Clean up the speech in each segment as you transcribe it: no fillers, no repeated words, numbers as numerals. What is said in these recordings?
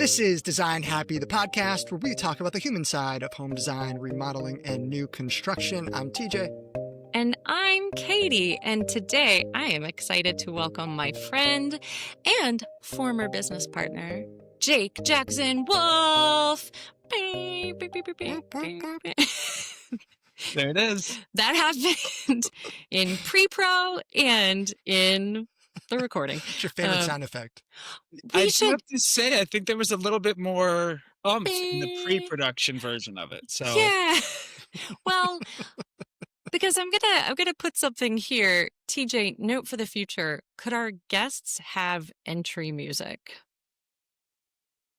This is Design Happy, the podcast where we talk about the human side of home design, remodeling, and new construction. I'm TJ. And I'm Katie, and today I am excited to welcome my friend and former business partner, Jake Jackson Wolf. There it is. That happened in pre-pro and in the recording. What's your favorite sound effect? I have to say, I think there was a little bit more oomph in the pre-production version of it. So yeah, well, because I'm gonna put something here. TJ, note for the future: could our guests have entry music?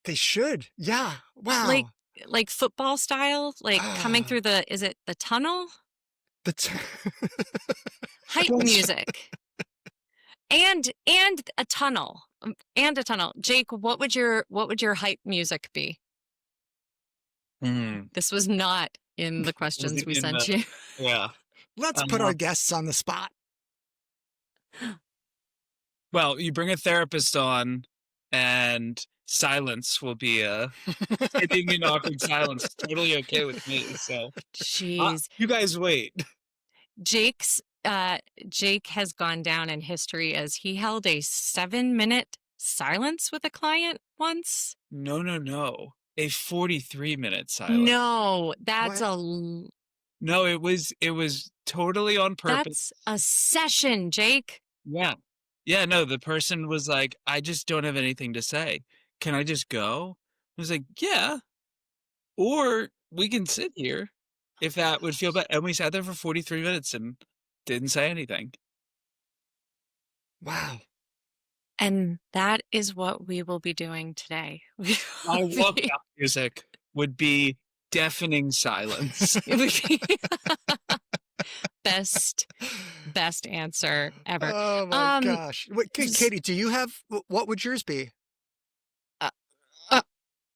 They should. Yeah. Wow. Like football style, like coming through is it the tunnel? Hype music. And a tunnel. Jake, what would your hype music be? This was not in the questions we sent you. Yeah. Let's put our guests on the spot. Well, you bring a therapist on and silence will be sitting in awkward silence. Totally okay with me. So jeez. You guys wait. Jake has gone down in history as he held a 7-minute silence with a client once. No. A 43-minute silence. No, that's what? No, it was totally on purpose. That's a session, Jake. Yeah. Yeah, no, the person was like, I just don't have anything to say. Can I just go? I was like, yeah. Or we can sit here if that would feel better. And we sat there for 43 minutes and didn't say anything. Wow. And that is what we will be doing today. My walkout music would be deafening silence. Best answer ever. Oh my gosh. Wait, Katie, do you have, what would yours be? You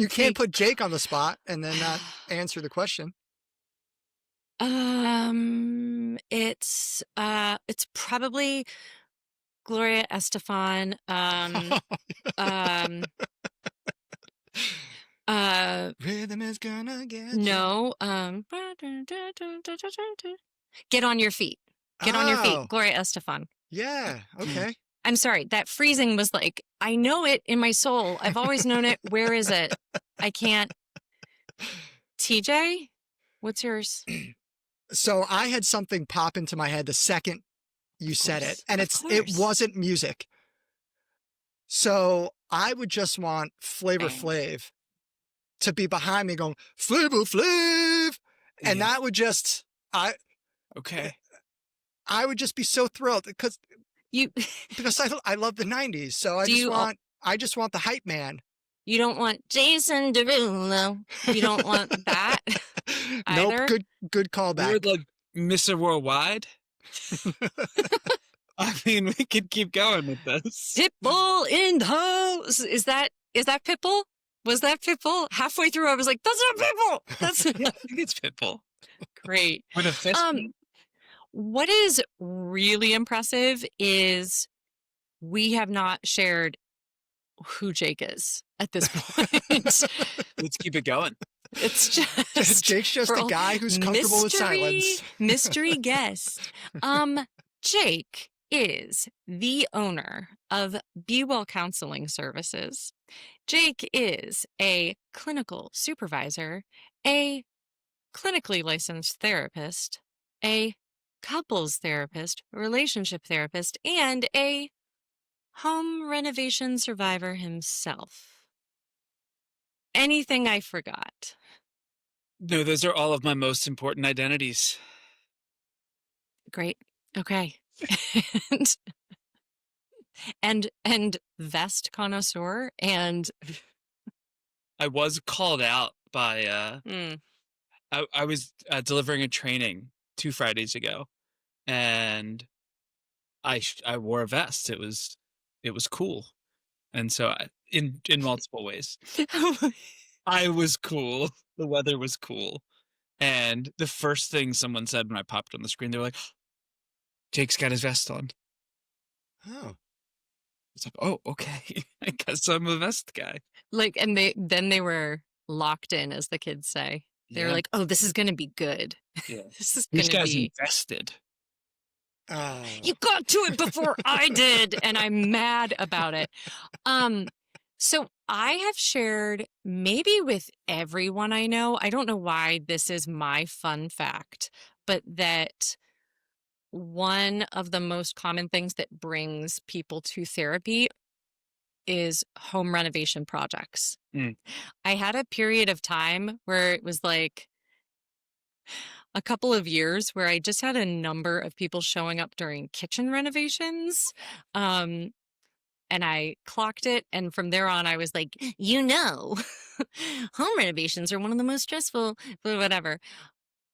can't put Jake on the spot and then not answer the question. It's probably Gloria Estefan. Rhythm is gonna get no. Get on your feet. Get on your feet. Gloria Estefan. Yeah. Okay. I'm sorry. That freezing was like, I know it in my soul. I've always known it. Where is it? I can't. TJ, what's yours? So I had something pop into my head the second you said it, and it wasn't music. So I would just want Flavor Flav to be behind me going, Flavor Flav. And that would just, I would just be so thrilled because I love the 90s. So I just want the hype man. You don't want Jason Derulo. You don't want that either? Nope, good callback. You would like Mr. Worldwide? I mean, we could keep going with this. Pitbull in the house. Is that Pitbull? Was that Pitbull? Halfway through, I was like, that's not Pitbull. I think it's Pitbull. Great. With a fist. What is really impressive is we have not shared who Jake is at this point. Let's keep it going. It's just Jake's just a guy who's comfortable with silence. Mystery guest. Jake is the owner of Be Well Counseling Services. Jake is a clinical supervisor, a clinically licensed therapist, a couples therapist, relationship therapist, and a home renovation survivor himself. Anything I forgot? No, those are all of my most important identities. Great. Okay. and vest connoisseur, and I was called out by I was delivering a training 2 Fridays ago, and I wore a vest. It was cool, and so in multiple ways, I was cool. The weather was cool, and the first thing someone said when I popped on the screen, they were like, "Jake's got his vest on." Oh. It's like, oh, okay. I guess I'm a vest guy. Like, and they were locked in, as the kids say. They were Yeah. like, oh, this is going to be good. Yeah. This is These going to guys be, invested. you Oh. got to it before I did. And I'm mad about it. So I have shared maybe with everyone I know, I don't know why this is my fun fact, but that one of the most common things that brings people to therapy is home renovation projects. Mm. I had a period of time where it was like a couple of years where I just had a number of people showing up during kitchen renovations. And I clocked it. And from there on, I was like, home renovations are one of the most stressful, but whatever.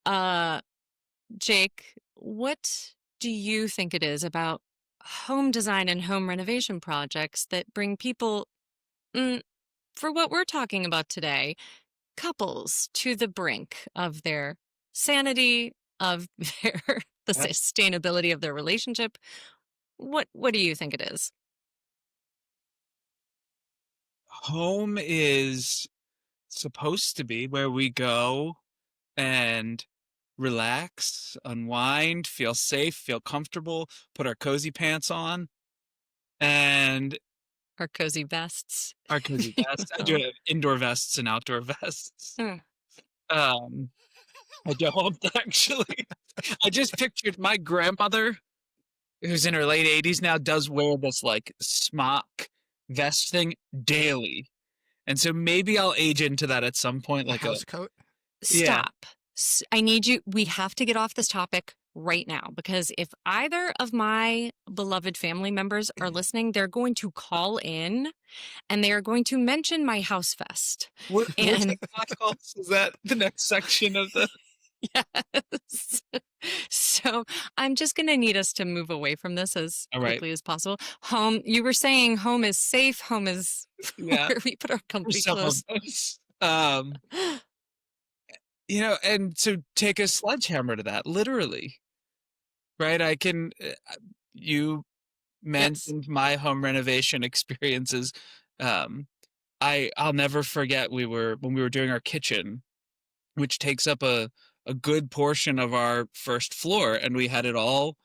Uh, Jake, what do you think it is about home design and home renovation projects that bring people, mm, for what we're talking about today, couples to the brink of their sanity, of the Yeah. sustainability of their relationship? What do you think it is? Home is supposed to be where we go and relax, unwind, feel safe, feel comfortable, put our cozy pants on, and Our cozy vests. our cozy vests. I do have indoor vests and outdoor vests. Mm. Um, I don't actually. I just pictured my grandmother, who's in her late 80s now, does wear this like smock vest thing daily. And so maybe I'll age into that at some point, A like a house coat. yeah. Stop. I need you. We have to get off this topic right now because if either of my beloved family members are listening, they're going to call in and they are going to mention my house fest. What's And that called? Is that the next section of the yes. So I'm just going to need us to move away from this as all right. quickly as possible. Home, you were saying home is safe. Home is Yeah. where we put our For comfy some of clothes. us. And so take a sledgehammer to that, literally. Right? I can you Yes. mentioned my home renovation experiences. Um, I'll never forget when we were doing our kitchen, which takes up a good portion of our first floor, and we had it all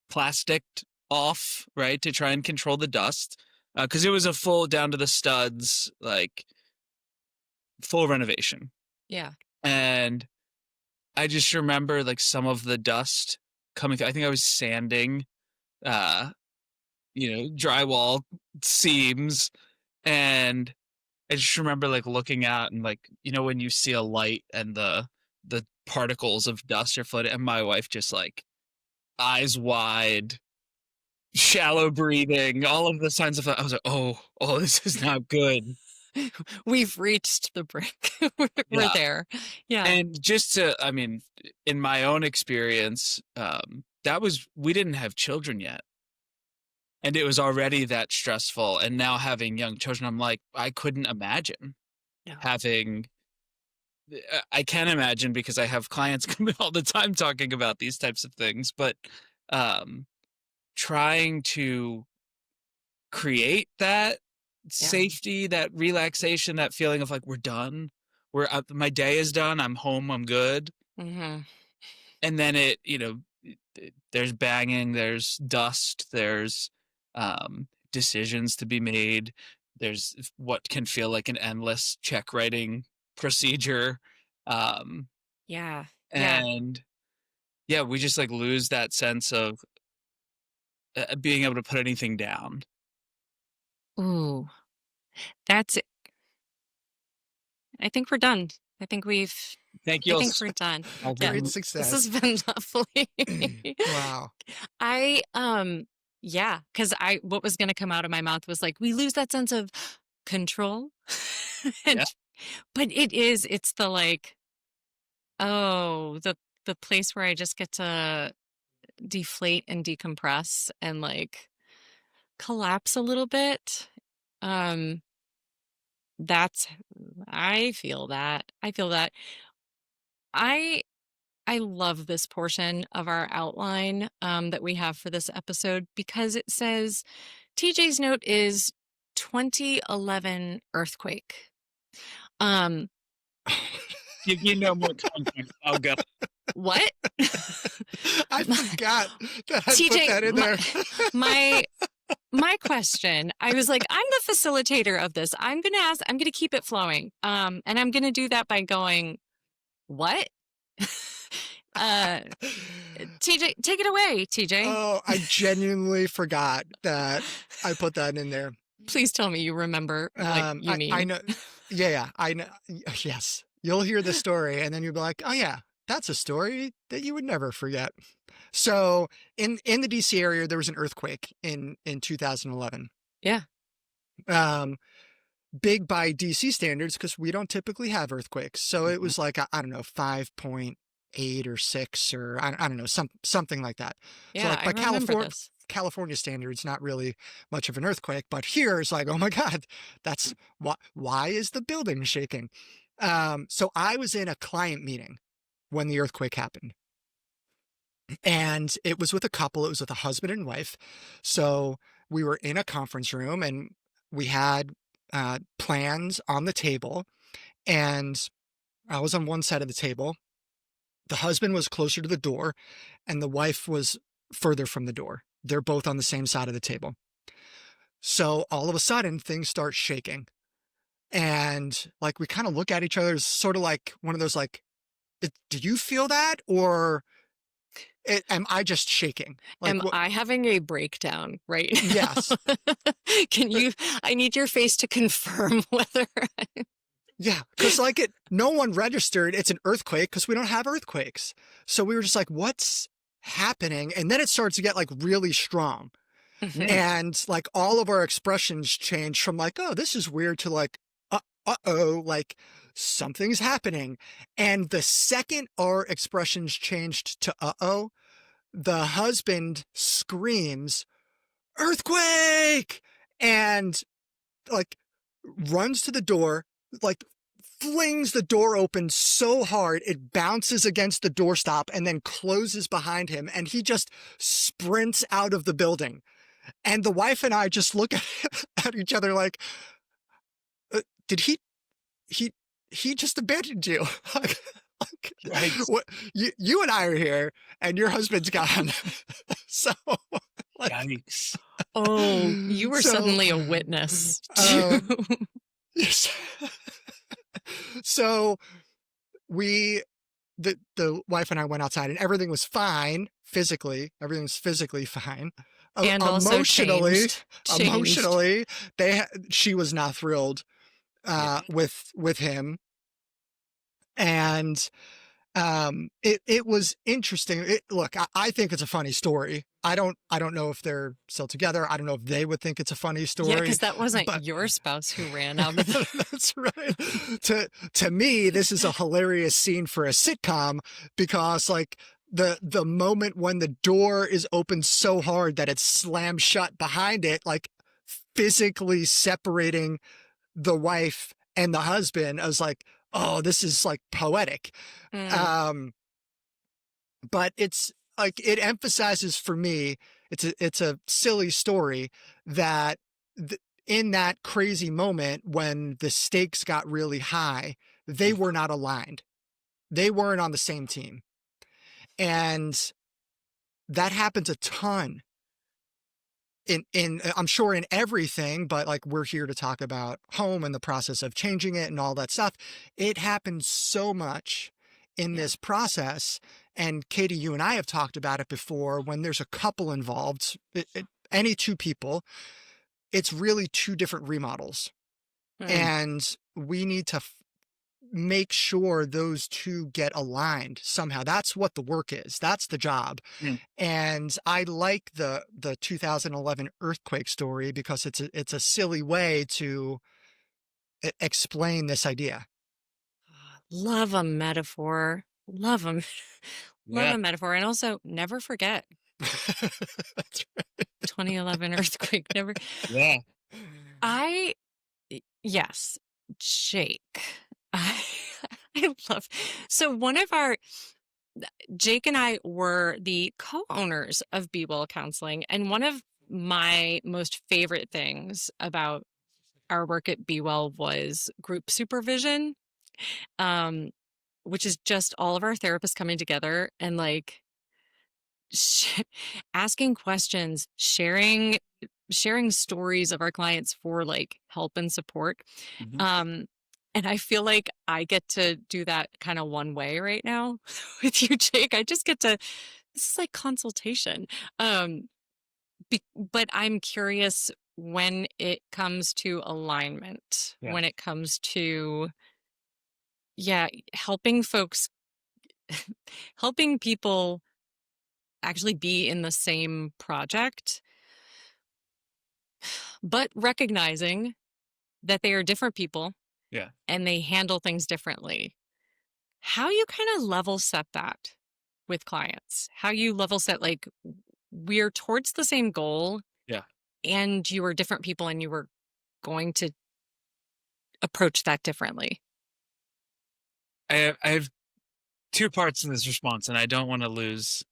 plasticed off, right, to try and control the dust, because it was a full down to the studs, like full renovation. Yeah. And I just remember like some of the dust coming through. I think I was sanding, uh, drywall seams, and I just remember like looking out and like, when you see a light and the particles of dust are floating, and my wife just like eyes wide, shallow breathing, all of the signs of I was like, oh, this is not good. We've reached the brink. We're Yeah. there. Yeah. And just to, I mean, in my own experience, we didn't have children yet. And it was already that stressful. And now having young children, I'm like, I couldn't imagine No. having I can imagine because I have clients come in all the time talking about these types of things, but um, trying to create that safety, that relaxation, that feeling of like we're done, my day is done, I'm home, I'm good, Mm-hmm. and then there's banging, there's dust, there's decisions to be made, there's what can feel like an endless check writing procedure. Um, Yeah. Yeah. And yeah, we just like lose that sense of being able to put anything down. Ooh, that's it. I think we're done. I think we've, Thank I you all. think we're done. Yeah. Great This has success. been lovely. Wow. I, yeah, because what was going to come out of my mouth was like, we lose that sense of control. Yeah. and, but it's the like, oh, the place where I just get to deflate and decompress and like collapse a little bit. Um, that's I feel that. I feel that. I I love this portion of our outline that we have for this episode because it says TJ's note is 2011 earthquake. Um, You know more context. I'll go. what? I forgot that I TJ, put that in there. my question, I was like, I'm the facilitator of this. I'm going to keep it flowing. And I'm going to do that by going, what? TJ, take it away, TJ. Oh, I genuinely forgot that I put that in there. Please tell me you remember what you mean. I know. Yeah, I know. Yes. You'll hear the story and then you'll be like, oh yeah, that's a story that you would never forget. So in the DC area, there was an earthquake in 2011. Yeah. Big by DC standards because we don't typically have earthquakes. So it was like, I don't know, 5.8 or 6 or I don't know, something like that. Yeah, so like by I remember this. California standards, not really much of an earthquake, but here it's like, oh my God, that's why is the building shaking? So I was in a client meeting when the earthquake happened. And it was with a couple, it was with a husband and wife. So we were in a conference room and we had plans on the table. And I was on one side of the table. The husband was closer to the door and the wife was further from the door. They're both on the same side of the table. So all of a sudden things start shaking. And like we kind of look at each other, it's sort of like one of those like, do you feel that? Or am I just shaking? Like, I having a breakdown right now? Yes. I need your face to confirm whether Yeah, because like no one registered it's an earthquake because we don't have earthquakes. So we were just like, what's happening? And then it starts to get like really strong. And like all of our expressions change from like, oh, this is weird to like, uh-oh, like something's happening. And the second our expressions changed to uh-oh, the husband screams, earthquake! And like runs to the door, like flings the door open so hard it bounces against the doorstop and then closes behind him. And he just sprints out of the building. And the wife and I just look at each other like, did he just abandoned you? Right. What, you and I are here and your husband's gone. So like, Yikes. Oh, you were suddenly a witness. Yes. So the wife and I went outside and everything was fine physically. Everything's physically fine. And also changed. Emotionally, she was not thrilled with him. And it was interesting. Look, I think it's a funny story. I don't know if they're still together. I don't know if they would think it's a funny story. Yeah, because that wasn't your spouse who ran out of the... That's right. To me, this is a hilarious scene for a sitcom because like the moment when the door is opened so hard that it's slammed shut behind it, like physically separating the wife and the husband, I was like, oh, this is like poetic. But it's like, it emphasizes for me, it's a silly story that in that crazy moment when the stakes got really high, they were not aligned. They weren't on the same team. And that happens a ton in I'm sure in everything, but like we're here to talk about home and the process of changing it and all that stuff. It happens so much in this process. And Katie, you and I have talked about it before. When there's a couple involved, any two people, it's really two different remodels. And we need to make sure those two get aligned somehow. That's what the work is. That's the job. And I like the 2011 earthquake story because it's a silly way to explain this idea. Love a metaphor. Love a metaphor. And also never forget. That's right. 2011 earthquake. Never. Yeah. Yes, Jake. I love. So Jake and I were the co-owners of Be Well Counseling, and one of my most favorite things about our work at Be Well was group supervision, um, which is just all of our therapists coming together and like sh- asking questions, sharing stories of our clients for like help and support. Mhm. And I feel like I get to do that kind of one way right now with you, Jake. I just get to, this is like consultation. Um, but I'm curious when it comes to alignment, Yeah. when it comes to, yeah, helping folks, helping people actually be in the same project, but recognizing that they are different people Yeah. and they handle things differently. How you kind of level set that with clients, how you level set, like, we're towards the same goal Yeah. and you are different people and you were going to approach that differently. I have two parts in this response, and I don't want to lose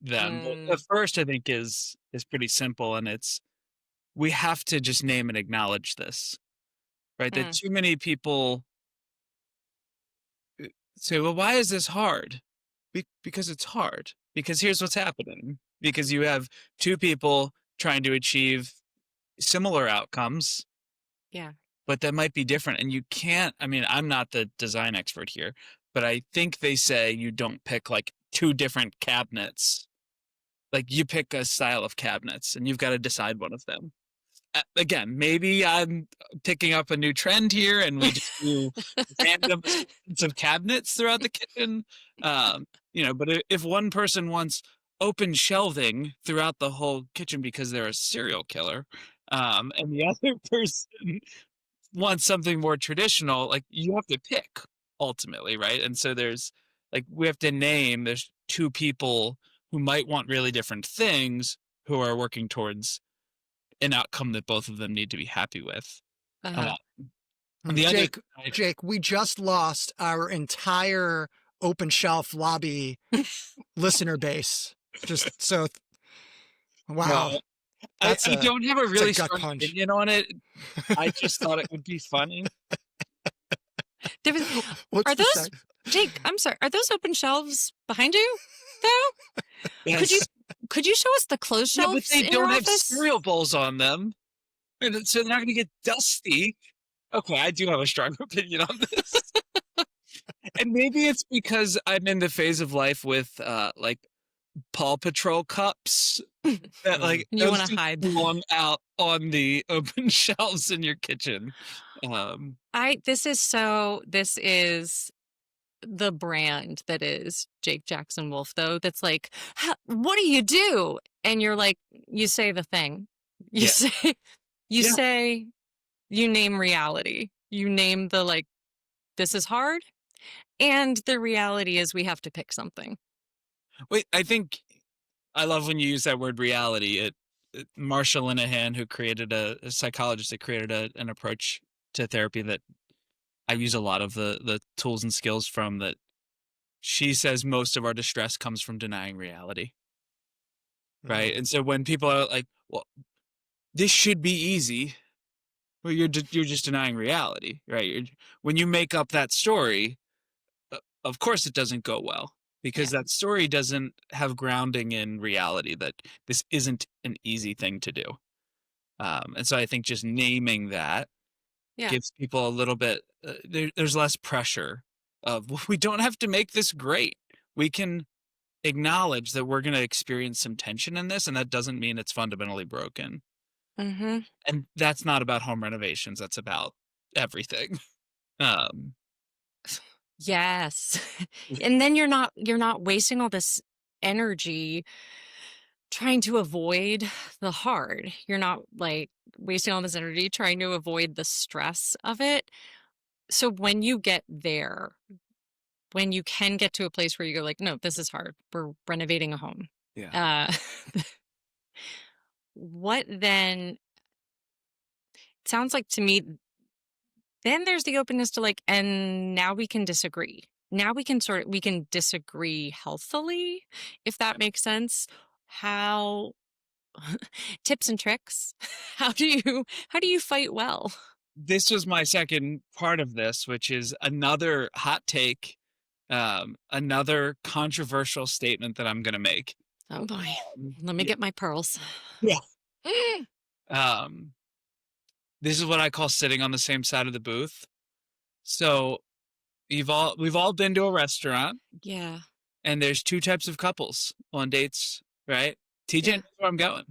them. The Mm, first, I think, is pretty simple, and it's we have to just name and acknowledge this, right? That mm, too many people say, "Well, why is this hard?" Because it's hard. Because here's what's happening. Because you have two people trying to achieve similar outcomes, yeah. but that might be different. And you can't, I mean, I'm not the design expert here, but I think they say you don't pick like two different cabinets. Like you pick a style of cabinets and you've got to decide one of them. Again, maybe I'm picking up a new trend here and we just do random assortments of cabinets throughout the kitchen. Um, but if one person wants open shelving throughout the whole kitchen because they're a serial killer, and the other person wants something more traditional, like you have to pick ultimately, right? And so there's like we have to name there's two people who might want really different things who are working towards an outcome that both of them need to be happy with. Uh, Uh-huh. on the other Jake, side, Jake, we just lost our entire open shelf lobby listener base. Just so, no, wow, I, that's I a don't have a it's a really gut strong punch. opinion on it. I just thought it would be funny. There was, What's are the those, sec? Jake, I'm sorry, are those open shelves behind you though? Could you Yes. could you show us the closed Yeah, but shelves they in your don't have office? cereal bowls on them. And so they're not going to get dusty. Okay, I do have a strong opinion on this. And maybe it's because I'm in the phase of life with like Paw Patrol cups that Mm. like You those want to just hide. belong out on the open shelves in your kitchen. Um, This is the brand that is Jake Jackson Wolf, though, that's like, what do you do? And you're like, you say the thing. You yeah, say, you yeah. say, you name reality. You name the like, this is hard. And the reality is we have to pick something. Wait, I think I love when you use that word reality. Marsha Linehan, who created a psychologist that created an approach to therapy that I use a lot of the tools and skills from that. She says most of our distress comes from denying reality, right? Mm. And so when people are like, "Well, this should be easy," well, you're just denying reality, right? When you make up that story, of course it doesn't go well Yeah. because that story doesn't have grounding in reality that this isn't an easy thing to do. And so I think just naming that Yeah. gives people a little bit, there's less pressure of, well, we don't have to make this great. We can acknowledge that we're going to experience some tension in this, and that doesn't mean it's fundamentally broken. Mm-hmm. And that's not about home renovations. That's about everything. Um, Yes. And then you're not wasting all this energy trying to avoid the hard. You're not like wasting all this energy trying to avoid the stress of it. So when you get there, when you can get to a place where you go like, no, this is hard. We're renovating a home. yeah. Uh what then sounds like to me, then there's the openness to like, and now we can disagree. Now we can disagree healthily, if that makes sense. How tips and tricks. How do you fight well? This was my second part of this, which is another hot take, another controversial statement that I'm going to make. Oh boy. Let me Yeah. get my pearls. Yeah. Um, this is what I call sitting on the same side of the booth. So we've all been to a restaurant. Yeah. And there's two types of couples on dates, right? TJ knows where I'm going.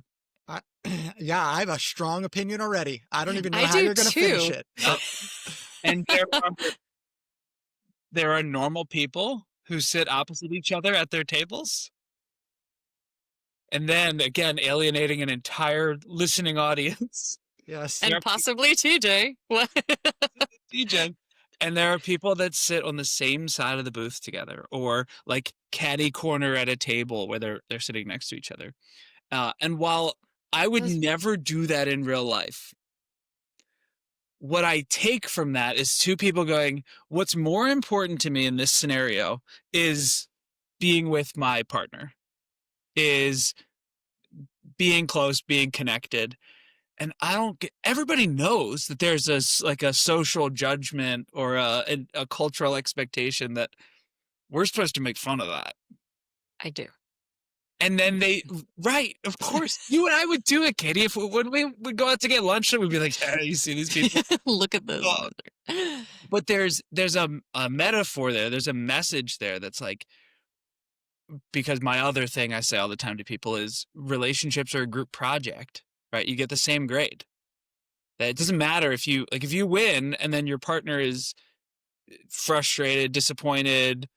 Yeah, I have a strong opinion already. I don't even know I how do you're going to finish too. it. And there are normal people who sit opposite each other at their tables. And then again, alienating an entire listening audience. Yes. And possibly TJ. What? TJ. And there are people that sit on the same side of the booth together, or like catty corner at a table where they're sitting next to each other. And while I would never do that in real life, what I take from that is two people going, what's more important to me in this scenario is being with my partner, is being close, being connected. And everybody knows that there's a social judgment or a cultural expectation that we're supposed to make fun of that. I do. And then right, of course, you and I would do it, Katie. When we would go out to get lunch, we'd be like, hey, you see these people? Look at this. But there's a metaphor there. There's a message there that's like, because my other thing I say all the time to people is relationships are a group project, right? You get the same grade. That it doesn't matter if you win and then your partner is frustrated, disappointed,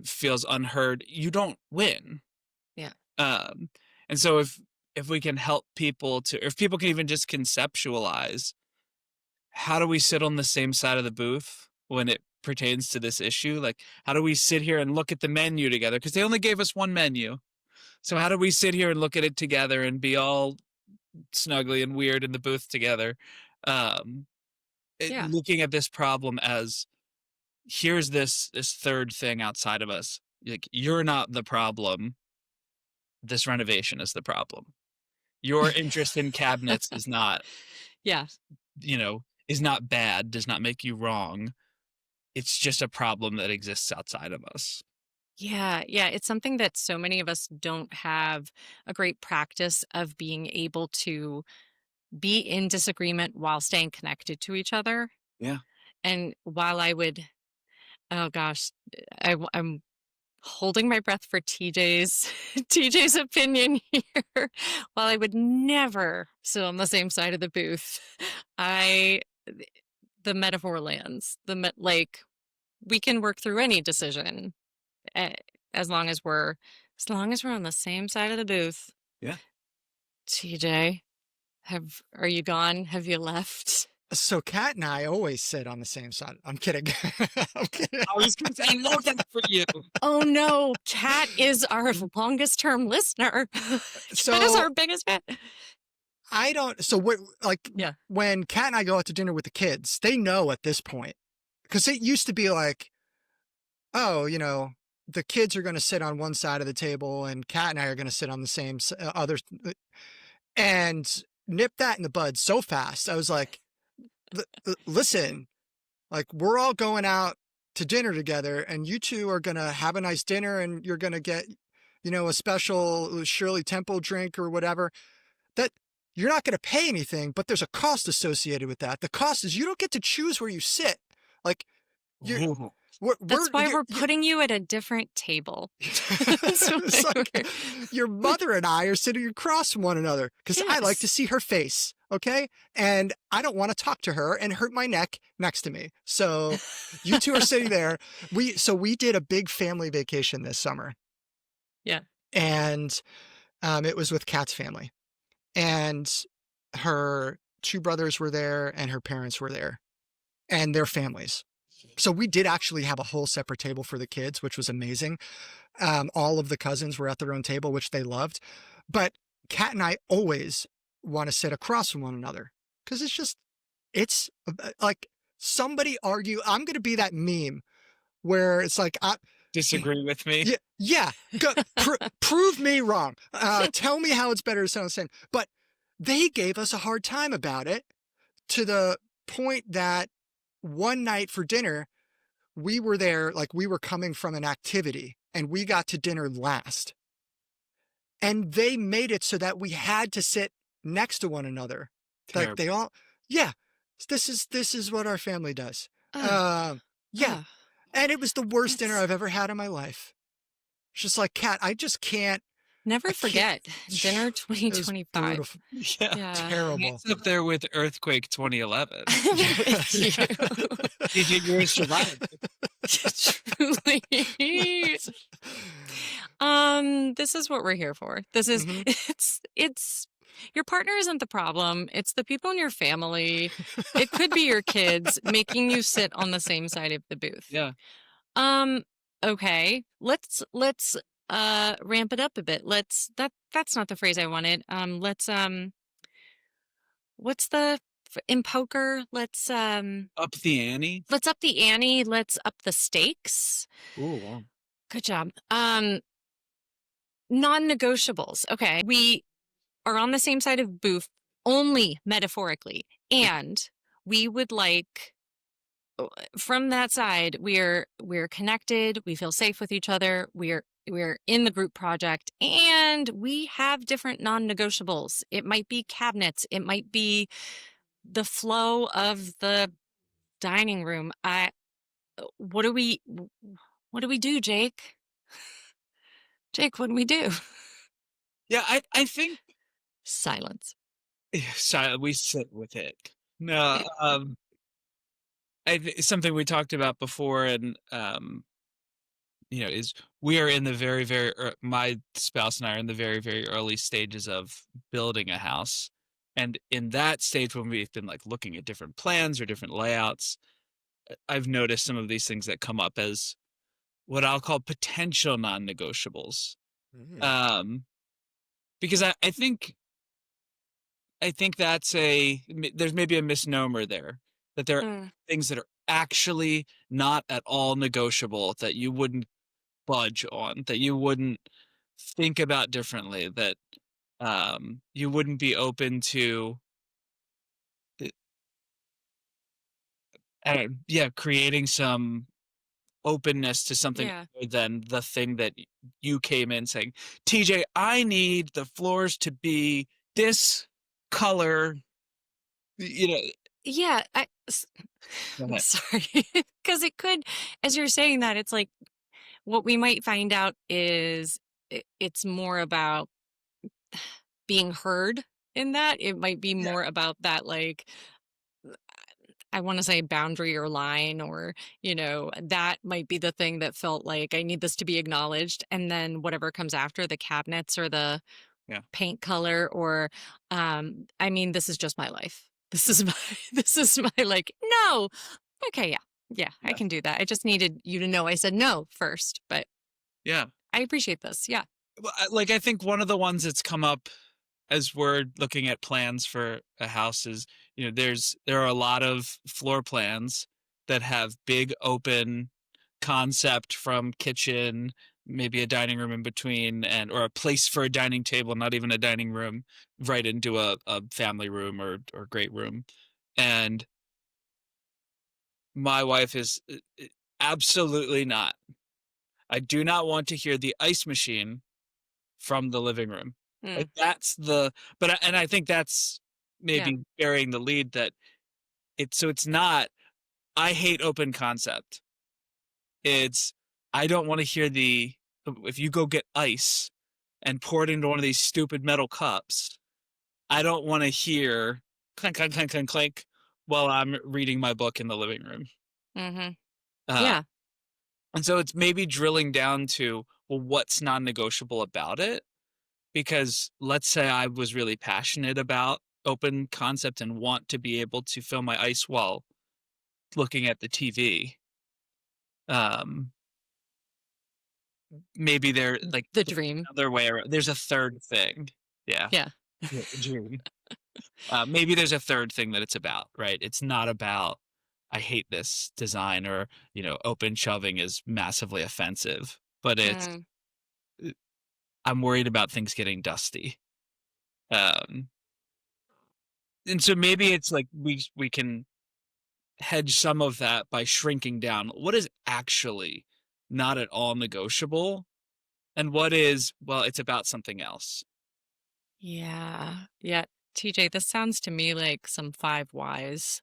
feels unheard, you don't win. Yeah. And so if we can help people if people can even just conceptualize, how do we sit on the same side of the booth when it pertains to this issue? Like, how do we sit here and look at the menu together? Because they only gave us one menu. So how do we sit here and look at it together and be all snuggly and weird in the booth together? Looking at this problem as, here's this third thing outside of us. Like, you're not the problem. This renovation is the problem. Your interest in cabinets is not, is not bad, does not make you wrong. It's just a problem that exists outside of us. Yeah. Yeah. It's something that so many of us don't have a great practice of being able to be in disagreement while staying connected to each other. Yeah. And while oh gosh, I'm holding my breath for TJ's opinion here. While I would never sit on the same side of the booth, the metaphor lands. We can work through any decision, as long as we're on the same side of the booth. Yeah. TJ, are you gone? Have you left? So Kat and I always sit on the same side. I'm kidding. I'm kidding. I was going to say, I love that for you. Oh no, Kat is our longest term listener. Kat is our biggest fan. When Kat and I go out to dinner with the kids, they know at this point, because it used to be like, oh, the kids are going to sit on one side of the table and Kat and I are going to sit on the same other, and nip that in the bud so fast. I was like, listen, like, we're all going out to dinner together and you two are going to have a nice dinner and you're going to get, a special Shirley Temple drink or whatever, that you're not going to pay anything, but there's a cost associated with that. The cost is you don't get to choose where you sit. Like, that's why we're putting you at a different table. It's like your mother and I are sitting across from one another because I like to see her face. Okay. And I don't want to talk to her and hurt my neck next to me. So you two are sitting there. We did a big family vacation this summer. Yeah. And it was with Kat's family, and her two brothers were there and her parents were there and their families. So we did actually have a whole separate table for the kids, which was amazing. All of the cousins were at their own table, which they loved. But Kat and I always want to sit across from one another because it's like somebody argue. I'm going to be that meme where it's like, disagree with me. Yeah, prove me wrong. Tell me how it's better to sound the same. But they gave us a hard time about it, to the point that one night for dinner, we were there, like we were coming from an activity, and we got to dinner last. And they made it so that we had to sit next to one another. Like Terrible. yeah, this is what our family does. Oh, Yeah. oh, And it was the worst dinner that's I've ever had in my life. It's just like, Kat, I just can't. never I can't. forget dinner It was 2025. brutal. Yeah. Yeah. Terrible. It's up there with Earthquake 2011. With you. Did yours survive? Truly. This is what we're here for. This is Mhm. it's your partner isn't the problem. It's the people in your family. It could be your kids making you sit on the same side of the booth. Yeah. Okay. Let's ramp it up a bit. That's not the phrase I wanted. Let's what's the in poker? Let's Up the ante. let's up the ante. Let's up the stakes. Ooh, wow. Good job. Non-negotiables. Okay. We are on the same side of booth only metaphorically. And we would like from that side, we're connected, we feel safe with each other, we're in the group project, and we have different non-negotiables. It might be cabinets, it might be the flow of the dining room. What do we do, Jake? Jake, what do we do? Yeah, I think Silence. we sit with it. No, it's something we talked about before, and is we are in the very, very my spouse and I are in the very, very early stages of building a house, and in that stage when we've been like looking at different plans or different layouts, I've noticed some of these things that come up as what I'll call potential non-negotiables. Mm. Because I think there's maybe a misnomer there, that there are things that are actually not at all negotiable, that you wouldn't budge on, that you wouldn't think about differently, that you wouldn't be open to creating some openness to something Yeah. other than the thing that you came in saying, TJ, I need the floors to be this color, Yeah, Go I'm ahead. sorry. Because it could, as you're saying that, it's like what we might find out is it's more about being heard in that. It might be Yeah. more about that, like, I want to say boundary or line, or, that might be the thing that felt like I need this to be acknowledged. And then whatever comes after, the cabinets or the Yeah. paint color, or, I mean, this is just my life. This is my, like, no. Okay. Yeah. Yeah. I Yeah. can do that. I just needed you to know I said no first, but Yeah. I appreciate this. Yeah. Well, I think one of the ones that's come up as we're looking at plans for a house is, there are a lot of floor plans that have big open concept from kitchen, maybe a dining room in between, or a place for a dining table, not even a dining room, right into a family room or great room. And my wife is absolutely not. I do not want to hear the ice machine from the living room. Like that's and I think that's Yeah. maybe burying the lead, that it's not, I hate open concept. It's, I don't want to hear if you go get ice and pour it into one of these stupid metal cups, I don't want to hear clank, clank, clank, clank, clank while I'm reading my book in the living room. Mm-hmm. Uh, Yeah. And so it's maybe drilling down to, well, what's non-negotiable about it? Because let's say I was really passionate about open concept and want to be able to fill my ice while looking at the TV. Maybe they're like The dream. other way around. There's a third thing. Yeah. Yeah. Yeah, dream. Maybe there's a third thing that it's about, right? It's not about, I hate this design, or, open shelving is massively offensive, but it's, I'm worried about things getting dusty. Um, and so maybe it's like we can hedge some of that by shrinking down what is actually not at all negotiable and what is, well, it's about something else. Yeah. Yeah. TJ, this sounds to me like some five whys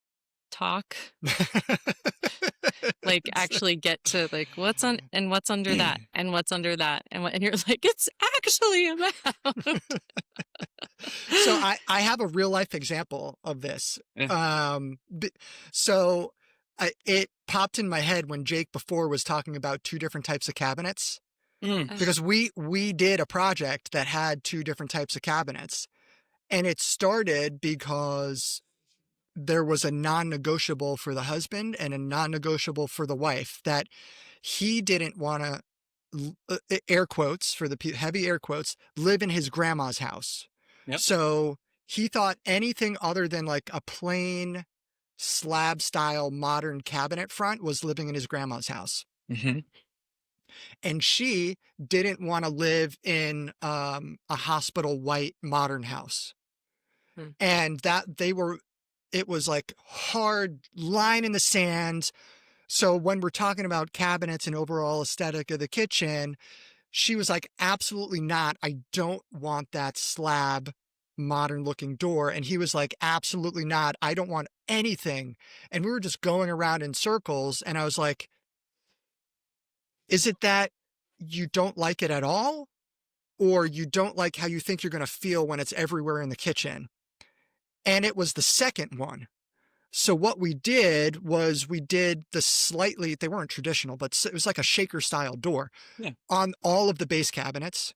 talk. Like It's- actually get to like what's on and what's under that and what's under that and what and you're like, it's actually about. so I have a real life example of this. Yeah. B- so it popped in my head when Jake before was talking about two different types of cabinets, Mm. because we did a project that had two different types of cabinets, and it started because there was a non-negotiable for the husband and a non-negotiable for the wife that he didn't want to, air quotes for the heavy air quotes, live in his grandma's house. Yep. So he thought anything other than like a plain slab style modern cabinet front was living in his grandma's house. Hmm. And she didn't want to live in a hospital white modern house. Hmm. And that it was like hard line in the sand. So when we're talking about cabinets and overall aesthetic of the kitchen, she was like, absolutely not. I don't want that slab modern looking door. And he was like, absolutely not. I don't want anything. And we were just going around in circles. And I was like, is it that you don't like it at all? Or you don't like how you think you're going to feel when it's everywhere in the kitchen? And it was the second one. So what we did was we did the slightly, they weren't traditional, but it was like a shaker style door Yeah. on all of the base cabinets.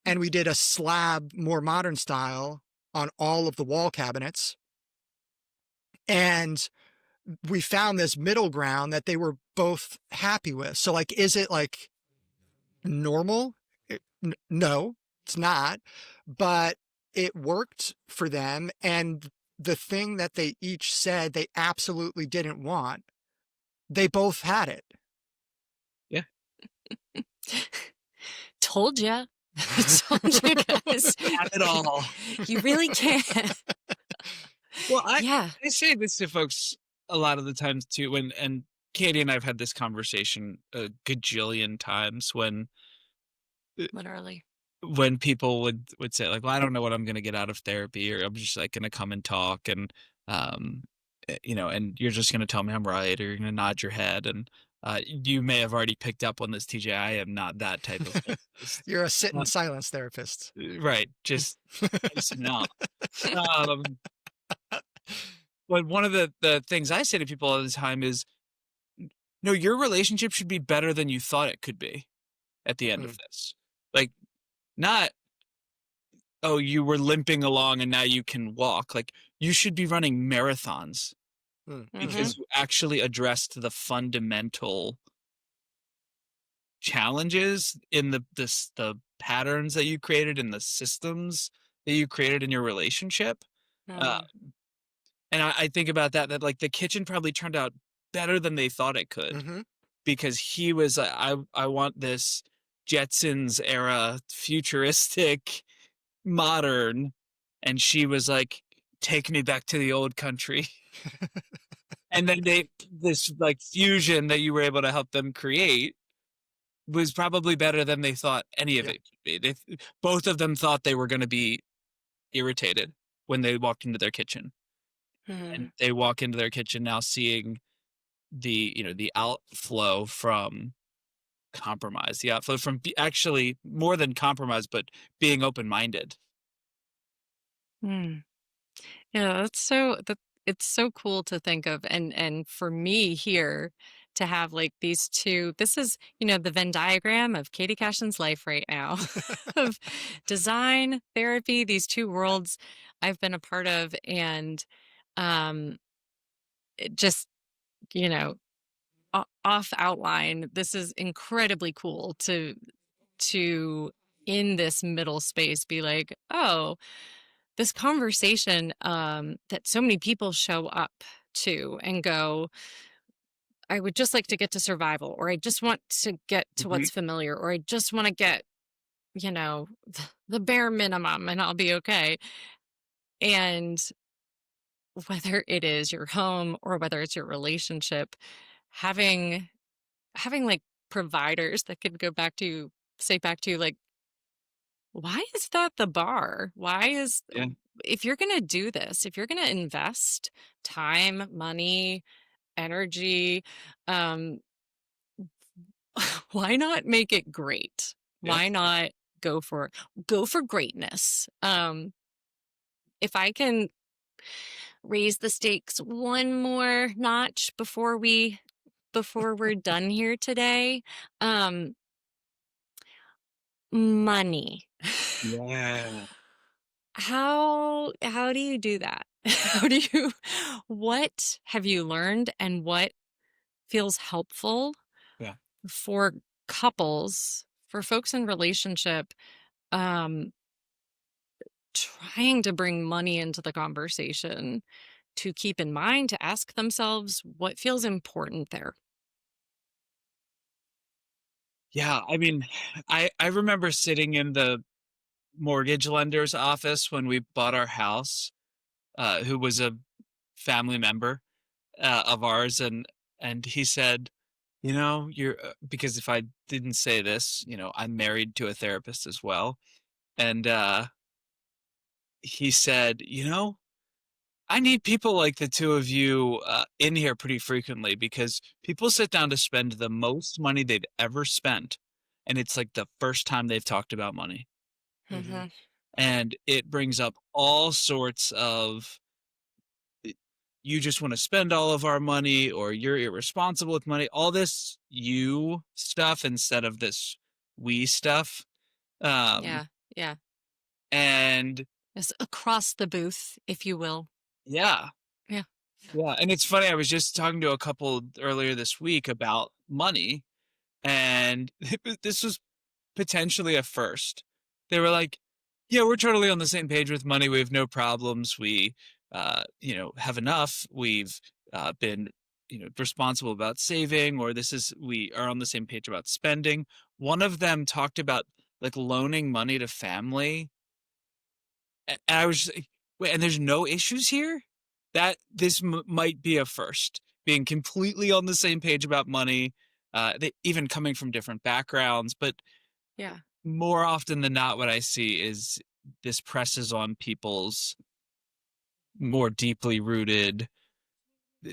And we did a slab, more modern style on all of the wall cabinets. And we found this middle ground that they were both happy with. So like, is it like normal? No, it's not, but it worked for them. And the thing that they each said they absolutely didn't want, they both had it. Yeah. Told ya. Told you guys. Have it all. You really can. Well, Yeah. I say this to folks a lot of the times too, and Katie and I've had this conversation a gajillion times Literally. when people would say like, well, I don't know what I'm going to get out of therapy, or I'm just like going to come and talk, and um and you're just going to tell me I'm right, or you're going to nod your head, and you may have already picked up on this, TJ. I am not that type of therapist. You're a sit Uh, in silence therapist. right, just not. Um, but one of the things I say to people all the time is, no, your relationship should be better than you thought it could be at the end Mm, of this. Like, not, oh, you were limping along and now you can walk. Like, you should be running marathons mm, Mm-hmm. because you actually addressed the fundamental challenges in the patterns that you created, in the systems that you created in your relationship. Uh, Mm. and I think about that like the kitchen probably turned out better than they thought it could, hmm because he was I want this Jetsons era futuristic modern, and she was like, take me back to the old country. And then this like fusion that you were able to help them create was probably better than they thought any of Yeah. it could be. Both of them thought they were going to be irritated when they walked into their kitchen, Mm. and they walk into their kitchen now seeing the outflow from compromise, the outflow from actually more than compromise, but being open-minded. Mm. Yeah, it's so cool to think of, and for me here to have like these two, this is, the Venn diagram of Katie Cashin's life right now of design, therapy, these two worlds I've been a part of, and um it just, you know, off outline, this is incredibly cool to in this middle space be like, oh, this conversation that so many people show up to and go, I would just like to get to survival, or I just want to get to Mhm. what's familiar, or I just want to get you know, the bare minimum and I'll be okay. And whether it is your home or whether it's your relationship, having like providers that could go back to say back to you like, why is that the bar? Why is Yeah. if you're going to do this, if you're going to invest time, money, energy, um, why not make it great? Yeah. Why not go for greatness? If I can raise the stakes one more notch before we're done here today, um, money. Yeah. How do you do that? How do you what have you learned and what feels helpful Yeah. for couples, for folks in relationship, um, trying to bring money into the conversation to keep in mind, to ask themselves what feels important there. Yeah. I mean, I remember sitting in the mortgage lender's office when we bought our house, who was a family member of ours, and he said, you know, you're because if I didn't say this, you know, I'm married to a therapist as well, and he said, you know, I need people like the two of you in here pretty frequently because people sit down to spend the most money they've ever spent, and it's like the first time they've talked about money, Mhm. Mhm. and it brings up all sorts of you just want to spend all of our money or you're irresponsible with money, all this you stuff instead of this we stuff. Um, Yeah, yeah. and Yes, across the booth, if you will. yeah, Yeah. yeah. And it's funny, I was just talking to a couple earlier this week about money, and this was potentially a first. They were like, "Yeah, we're totally on the same page with money. We have no problems. We, you know, have enough. We've been, you know, responsible about saving, or this is we are on the same page about spending." One of them talked about like loaning money to family, and I was just like, "Wait, and there's no issues here? That this might be a first. Being completely on the same page about money, even coming from different backgrounds, but." Yeah. More often than not, what I see is this presses on people's more deeply rooted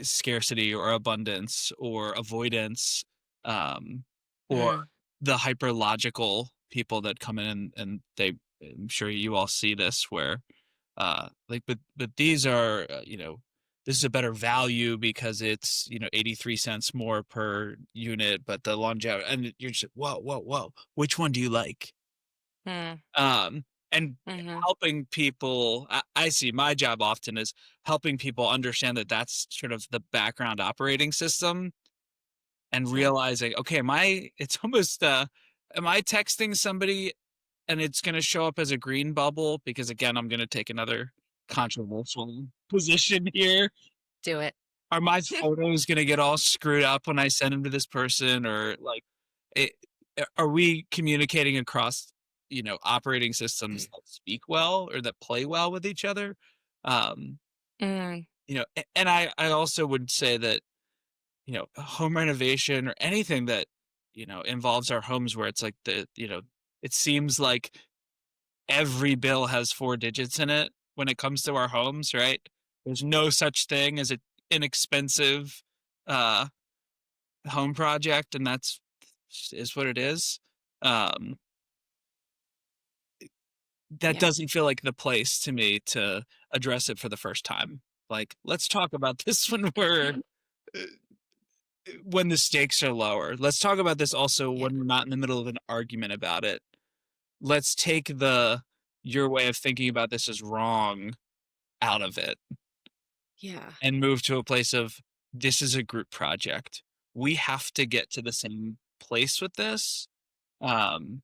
scarcity or abundance or avoidance, um, or Mm, the hyper logical people that come in and they, I'm sure you all see this where, like, but these are, you know, this is a better value because it's, you know, 83 cents more per unit, but the longevity, and you're just, whoa, whoa, whoa, which one do you like? mm, And mhm. helping people, I see my job often is helping people understand that that's sort of the background operating system and Yeah. realizing, okay, am I, it's almost, am I texting somebody and it's going to show up as a green bubble? Because again, I'm going to take another controversial position here. Do it. Are my photos gonna get all screwed up when I send them to this person or, like, it are we communicating across, you know, operating systems that speak well or that play well with each other? Um, Mm, you know, and I also would say that, you know, home renovation or anything that, you know, involves our homes where it's like the you know, it seems like every bill has 4 digits in it when it comes to our homes, right? There's no such thing as an inexpensive, uh, home project, and that's is what it is. Um, that yeah. doesn't feel like the place to me to address it for the first time. Like, let's talk about this when we're uh, when the stakes are lower. Let's talk about this also Yeah. when we're not in the middle of an argument about it. Let's take the your way of thinking about this is wrong out of it Yeah. and move to a place of this is a group project. We have to get to the same place with this. Um,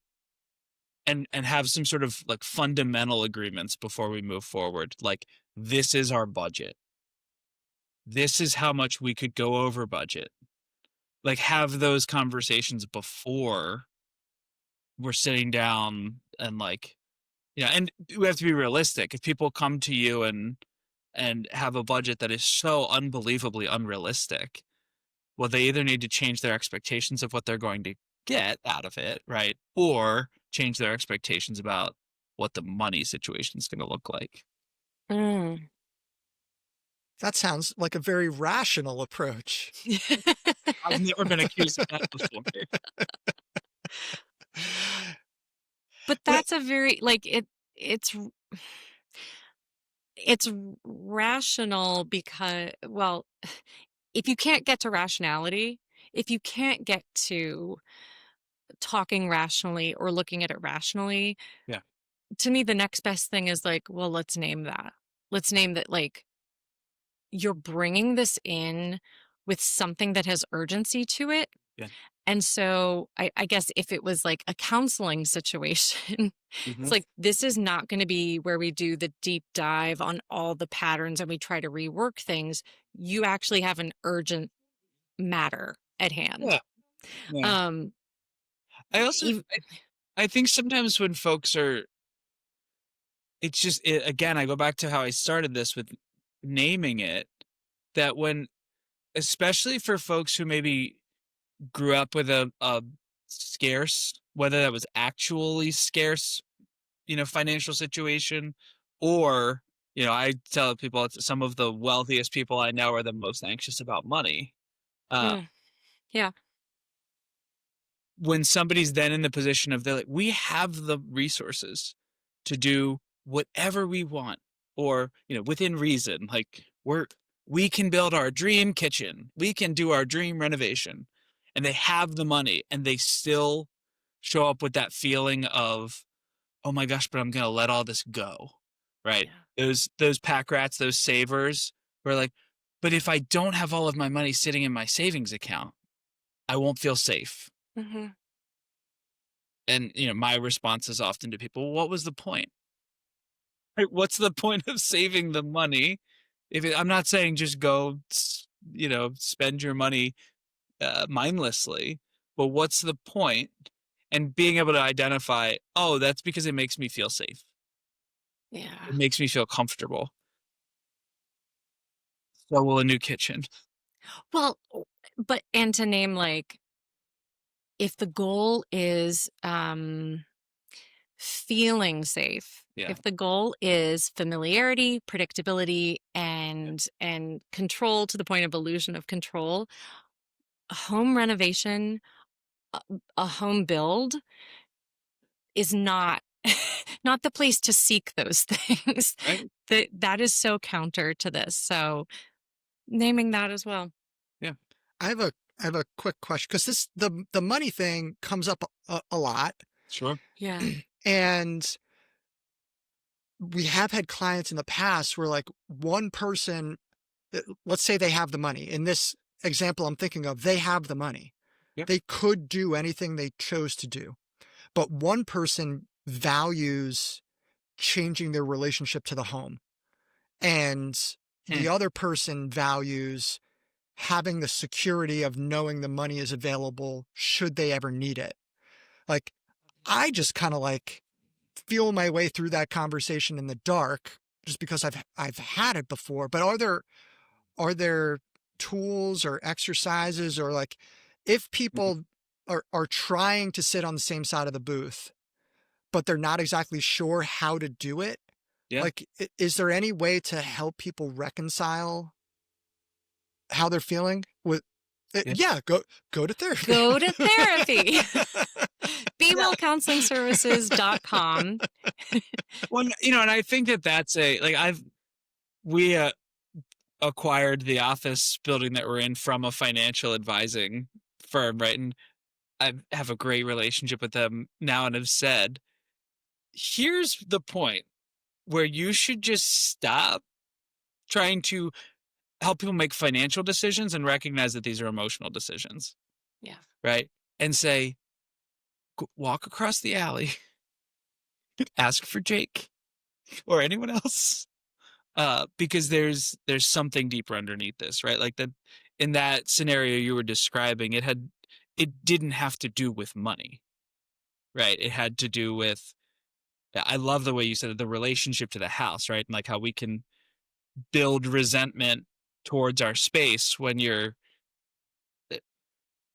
and have some sort of like fundamental agreements before we move forward. Like this is our budget. This is how much we could go over budget. Like have those conversations before we're sitting down and like, and we have to be realistic. If people come to you and have a budget that is so unbelievably unrealistic, well, they either need to change their expectations of what they're going to get out of it, right? Or change their expectations about what the money situation is going to look like. Mm. That sounds like a very rational approach. I've never been accused of that before. But Well, that's a very like it's rational because, well, if you can't get to rationality, if you can't get to talking rationally or looking at it rationally, Yeah. to me the next best thing is like, well, let's name that. Let's name that, like, you're bringing this in with something that has urgency to it. Yeah. And so I guess if it was like a counseling situation, Hmm. it's like, this is not going to be where we do the deep dive on all the patterns and we try to rework things. You actually have an urgent matter at hand. Yeah. Yeah. Um, I also, ev- I think sometimes when folks are, it's just, again, I go back to how I started this with naming it, that when, especially for folks who maybe grew up with a scarce, whether that was actually scarce, financial situation, or, I tell people some of the wealthiest people I know are the most anxious about money. Uh, mm, yeah. when somebody's then in the position of, they're like, we have the resources to do whatever we want, or, within reason, like we can build our dream kitchen, we can do our dream renovation, and they have the money, and they still show up with that feeling of, oh my gosh, but I'm gonna let all this go, right? Yeah. Those pack rats, those savers, who are like, but if I don't have all of my money sitting in my savings account, I won't feel safe. Hmm. And my response is often to people, what was the point? Right? What's the point of saving the money? I'm not saying just go, spend your money mindlessly, but what's the point? And being able to identify, oh, that's because it makes me feel safe. Yeah. It makes me feel comfortable. So will a new kitchen. Well, but, and to name, like, if the goal is feeling safe, Yeah. if the goal is familiarity, predictability, and control to the point of illusion of control, a home renovation, a, a home build is not not the place to seek those things. Right. That is so counter to this. So naming that as well. Yeah. I have a quick question because the money thing comes up a lot, Sure. Yeah. and we have had clients in the past where like one person, let's say they have the money. In this example I'm thinking of, they have the money. Yep. They could do anything they chose to do, but one person values changing their relationship to the home, and Hmm. the other person values having the security of knowing the money is available should they ever need it. Like, I just kind of like feel my way through that conversation in the dark just because I've had it before. But are there tools or exercises, or like, if Mhm. people are trying to sit on the same side of the booth, but they're not exactly sure how to do it, Yeah. like, is there any way to help people reconcile how they're feeling with Yeah. yeah, go to therapy. Go to therapy. Yeah. BeWellCounselingServices.com. Well, and I think that that's we acquired the office building that we're in from a financial advising firm, right? And I have a great relationship with them now, and have said, here's the point where you should just stop trying to help people make financial decisions and recognize that these are emotional decisions, Yeah. right? And say, walk across the alley, ask for Jake or anyone else, because there's something deeper underneath this, right? Like that, in that scenario you were describing, it didn't have to do with money, right? It had to do with I love the way you said it, the relationship to the house, right? And like how we can build resentment towards our space when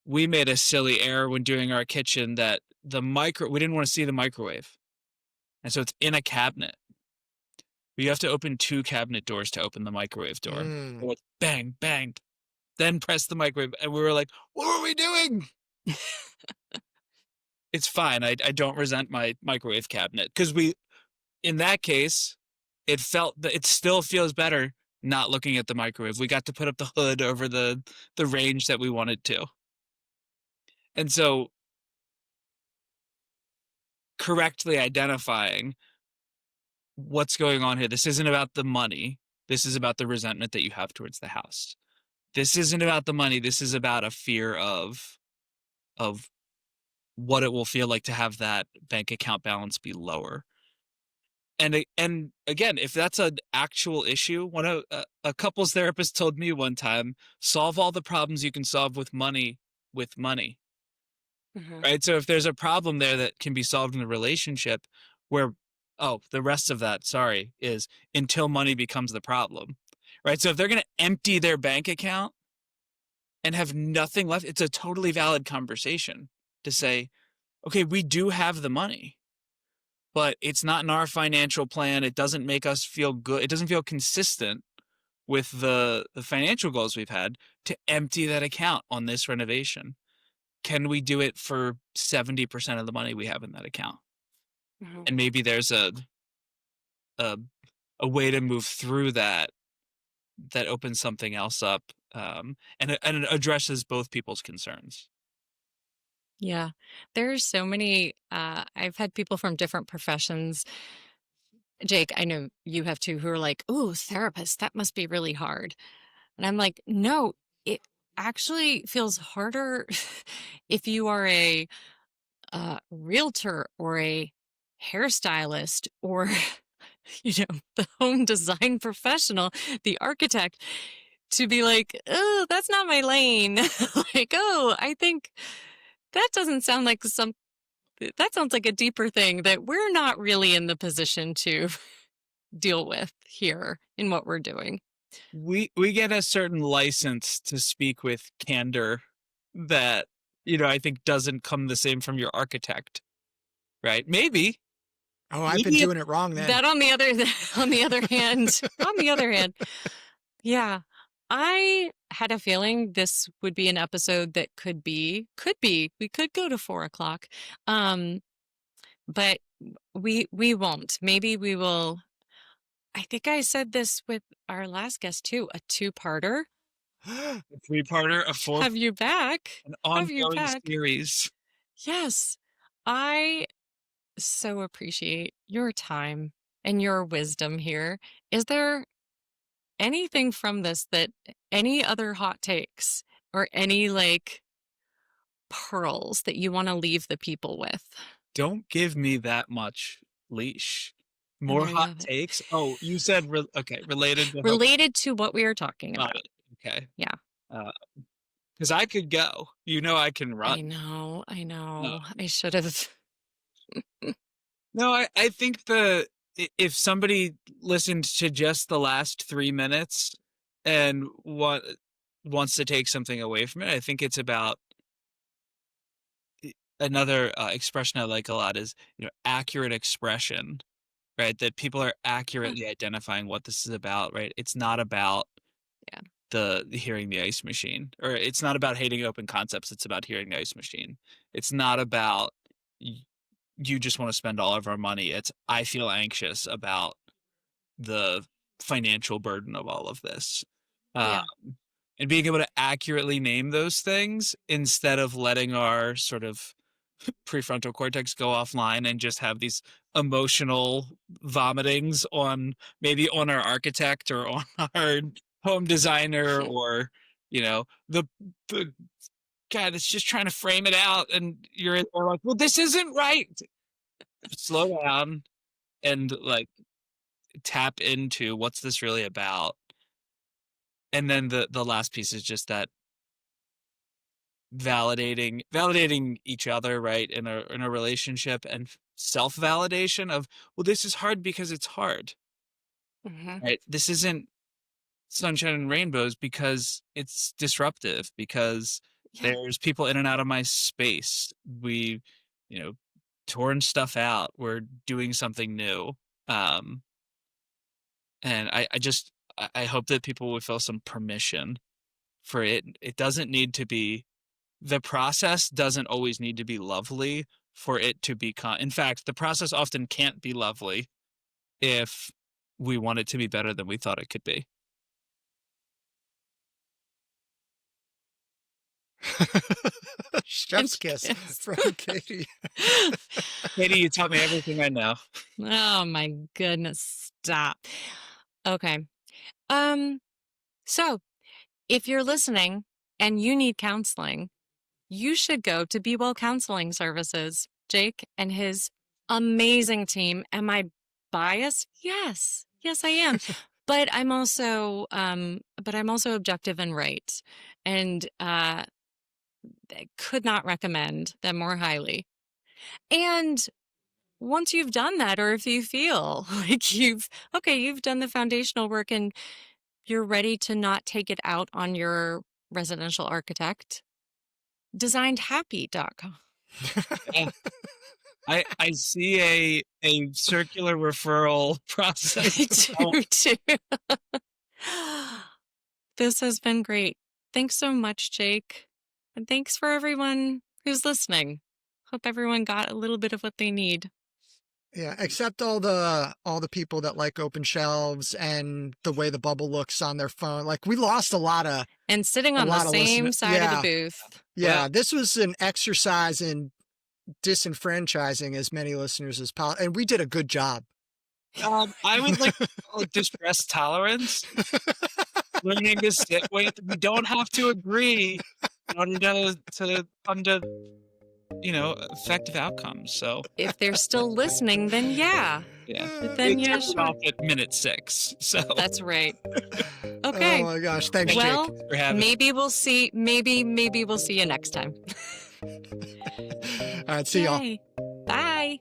we made a silly error when doing our kitchen that we didn't want to see the microwave. And so it's in a cabinet. You have to open 2 cabinet doors to open the microwave door. Mm. So it's bang, bang, then press the microwave. And we were like, what are we doing? It's fine. I don't resent my microwave cabinet because in that case, it still feels better not looking at the microwave. We got to put up the hood over the range that we wanted to. And so correctly identifying what's going on here. This isn't about the money. This is about the resentment that you have towards the house. This isn't about the money. This is about a fear of what it will feel like to have that bank account balance be lower. And again, if that's an actual issue, a couples therapist told me one time, solve all the problems you can solve with money, right? So if there's a problem there that can be solved in the relationship where, the rest of that, sorry, is until money becomes the problem, right? So if they're going to empty their bank account and have nothing left, it's a totally valid conversation to say, okay, we do have the money, but it's not in our financial plan. It doesn't make us feel good. It doesn't feel consistent with the financial goals we've had to empty that account on this renovation. Can we do it for 70% of the money we have in that account? And maybe there's a way to move through that opens something else up, and it addresses both people's concerns. Yeah. There's so many, I've had people from different professions. Jake, I know you have too, who are like, "Ooh, therapist, that must be really hard." And I'm like, "No, it actually feels harder if you are a realtor or a hairstylist or the home design professional, the architect, to be like, oh, that's not my lane." Like, oh, I think that doesn't sound like that sounds like a deeper thing that we're not really in the position to deal with here in what we're doing. We get a certain license to speak with candor that, I think doesn't come the same from your architect, right? Maybe. Oh, I've been doing it wrong then. That on the other hand, yeah, I had a feeling this would be an episode that we could go to 4 o'clock. But we won't. Maybe we will. I think I said this with our last guest too, a 2-parter. A 3-parter, a 4, Have you back. an Have you ongoing back. series. Yes. I so appreciate your time and your wisdom here. Is there anything from this any other hot takes or any pearls that you want to leave the people with? Don't give me that much leash. And More there you hot have it. takes. Oh, you said okay, related to Related to what we are talking Got about. it. Okay. Yeah. Because I could go. I can run. I know. I should have. No, I think if somebody listened to just the last 3 minutes and wants to take something away from it, I think it's about another expression I like a lot is, accurate expression, right? That people are accurately identifying what this is about, right? It's not about Yeah. the hearing the ice machine, or it's not about hating open concepts. It's about hearing the ice machine. It's not about you just want to spend all of our money. It's I feel anxious about the financial burden of all of this. Yeah. And being able to accurately name those things instead of letting our sort of prefrontal cortex go offline and just have these emotional vomitings maybe on our architect or on our home designer or the guy that's just trying to frame it out, and you're like, well, this isn't right. Slow down and tap into what's this really about. And then the last piece is just that validating each other, right, in a relationship, and self-validation of, well, this is hard because it's hard, Mhm. right? This isn't sunshine and rainbows because it's disruptive, because Yeah. there's people in and out of my space. We, you know, torn stuff out. We're doing something new. Um, and I hope that people would feel some permission for it. It doesn't need to be, the process doesn't always need to be lovely for it to be in fact, the process often can't be lovely if we want it to be better than we thought it could be. Chef's kiss Yes. from Katie. Katie, you taught me everything I know. Oh my goodness. Stop. Okay. Um, so if you're listening and you need counseling, you should go to Be Well Counseling Services. Jake and his amazing team. Am I biased? Yes. Yes, I am. But I'm also objective and right. And I could not recommend them more highly. And once you've done that, or if you feel like you've done the foundational work and you're ready to not take it out on your residential architect, designedhappy.com. Yeah. I see a circular referral process. I do too. This has been great. Thanks so much, Jake. And thanks for everyone who's listening. Hope everyone got a little bit of what they need. Yeah, except all the people that like open shelves and the way the bubble looks on their phone. Like we lost a lot of And sitting a on the lot of same listeners. side of Yeah, the booth. yeah. Well, This was an exercise in disenfranchising as many listeners as possible, and we did a good job. I would like to call it distress tolerance. Learning to sit with. We don't have to agree in order to come to, effective outcomes. So If they're still listening, then yeah. yeah, Then it yeah, took sure. off at minute 6. So That's right. Oh Okay. my gosh! Thanks, Well, Jake. for having maybe we'll see. Maybe we'll see you next time. All right, see y'all. Yay. Bye.